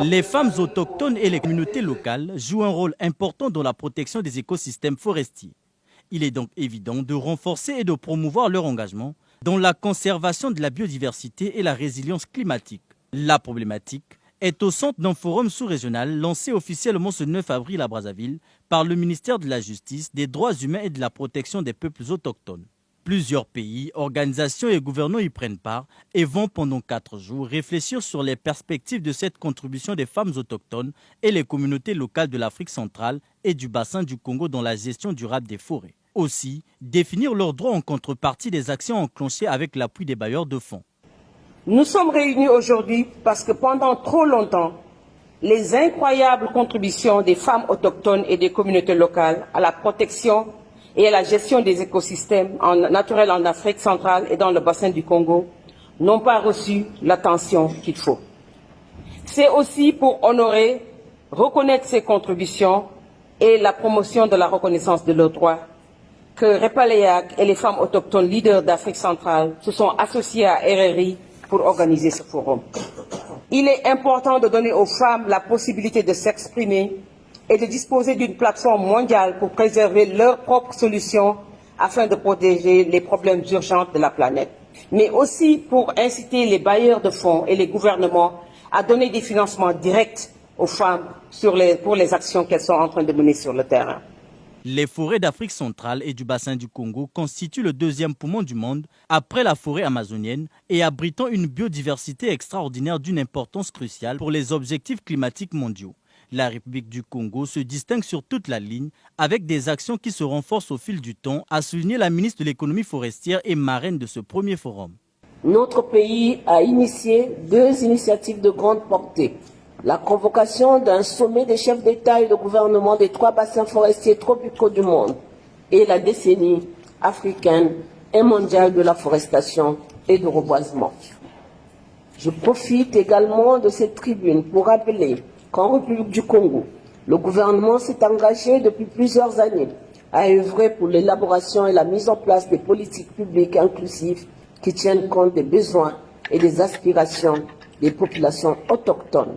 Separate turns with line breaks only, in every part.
Les femmes autochtones et les communautés locales jouent un rôle important dans la protection des écosystèmes forestiers. Il est donc évident de renforcer et de promouvoir leur engagement dans la conservation de la biodiversité et la résilience climatique. La problématique est au centre d'un forum sous-régional lancé officiellement ce 9 avril à Brazzaville par le ministère de la Justice, des Droits humains et de la protection des peuples autochtones. Plusieurs pays, organisations et gouvernants y prennent part et vont pendant 4 jours réfléchir sur les perspectives de cette contribution des femmes autochtones et les communautés locales de l'Afrique centrale et du bassin du Congo dans la gestion durable des forêts. Aussi, définir leurs droits en contrepartie des actions enclenchées avec l'appui des bailleurs de fonds.
Nous sommes réunis aujourd'hui parce que pendant trop longtemps, les incroyables contributions des femmes autochtones et des communautés locales à la protection et à la gestion des écosystèmes naturels en Afrique centrale et dans le bassin du Congo n'ont pas reçu l'attention qu'il faut. C'est aussi pour honorer, reconnaître ces contributions et la promotion de la reconnaissance de leurs droits que Repaleak et les femmes autochtones leaders d'Afrique centrale se sont associées à RRI pour organiser ce forum. Il est important de donner aux femmes la possibilité de s'exprimer et de disposer d'une plateforme mondiale pour préserver leurs propres solutions afin de protéger les problèmes urgents de la planète, mais aussi pour inciter les bailleurs de fonds et les gouvernements à donner des financements directs aux femmes pour les actions qu'elles sont en train de mener sur le terrain.
Les forêts d'Afrique centrale et du bassin du Congo constituent le deuxième poumon du monde après la forêt amazonienne et abritant une biodiversité extraordinaire d'une importance cruciale pour les objectifs climatiques mondiaux. La République du Congo se distingue sur toute la ligne avec des actions qui se renforcent au fil du temps, a souligné la ministre de l'économie forestière et marraine de ce premier forum.
Notre pays a initié 2 initiatives de grande portée. La convocation d'un sommet des chefs d'État et de gouvernement des 3 bassins forestiers tropicaux du monde et la décennie africaine et mondiale de la forestation et du reboisement. Je profite également de cette tribune pour rappeler qu'en République du Congo, le gouvernement s'est engagé depuis plusieurs années à œuvrer pour l'élaboration et la mise en place des politiques publiques inclusives qui tiennent compte des besoins et des aspirations des populations autochtones.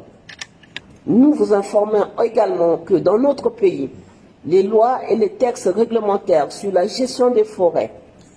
Nous vous informons également que dans notre pays, les lois et les textes réglementaires sur la gestion des forêts,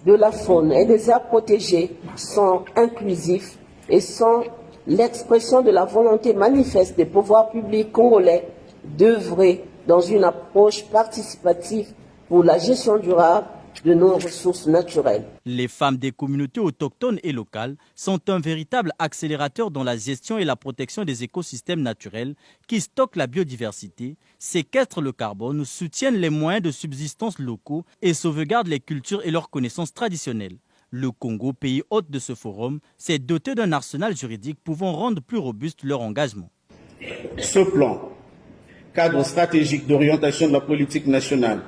de la faune et des aires protégées sont inclusifs et sont l'expression de la volonté manifeste des pouvoirs publics congolais d'œuvrer dans une approche participative pour la gestion durable de nos ressources naturelles.
Les femmes des communautés autochtones et locales sont un véritable accélérateur dans la gestion et la protection des écosystèmes naturels qui stockent la biodiversité, séquestrent le carbone, soutiennent les moyens de subsistance locaux et sauvegardent les cultures et leurs connaissances traditionnelles. Le Congo, pays hôte de ce forum, s'est doté d'un arsenal juridique pouvant rendre plus robuste leur engagement.
Ce plan, cadre stratégique d'orientation de la politique nationale,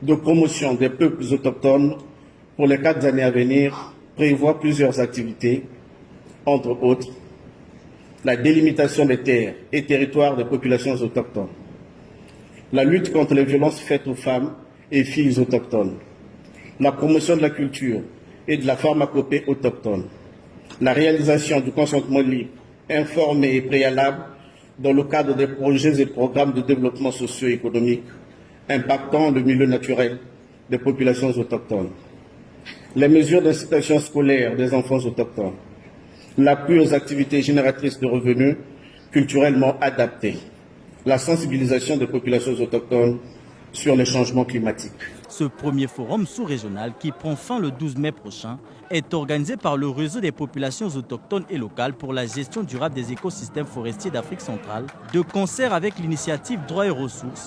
de promotion des peuples autochtones pour les 4 années à venir, prévoit plusieurs activités, entre autres la délimitation des terres et territoires des populations autochtones, la lutte contre les violences faites aux femmes et filles autochtones, la promotion de la culture et de la pharmacopée autochtone, la réalisation du consentement libre, informé et préalable dans le cadre des projets et programmes de développement socio-économique impactant le milieu naturel des populations autochtones, les mesures d'incitation scolaire des enfants autochtones, l'appui aux activités génératrices de revenus culturellement adaptés, la sensibilisation des populations autochtones sur les changements climatiques.
Ce premier forum sous-régional qui prend fin le 12 mai prochain est organisé par le réseau des populations autochtones et locales pour la gestion durable des écosystèmes forestiers d'Afrique centrale, de concert avec l'initiative Droits et ressources,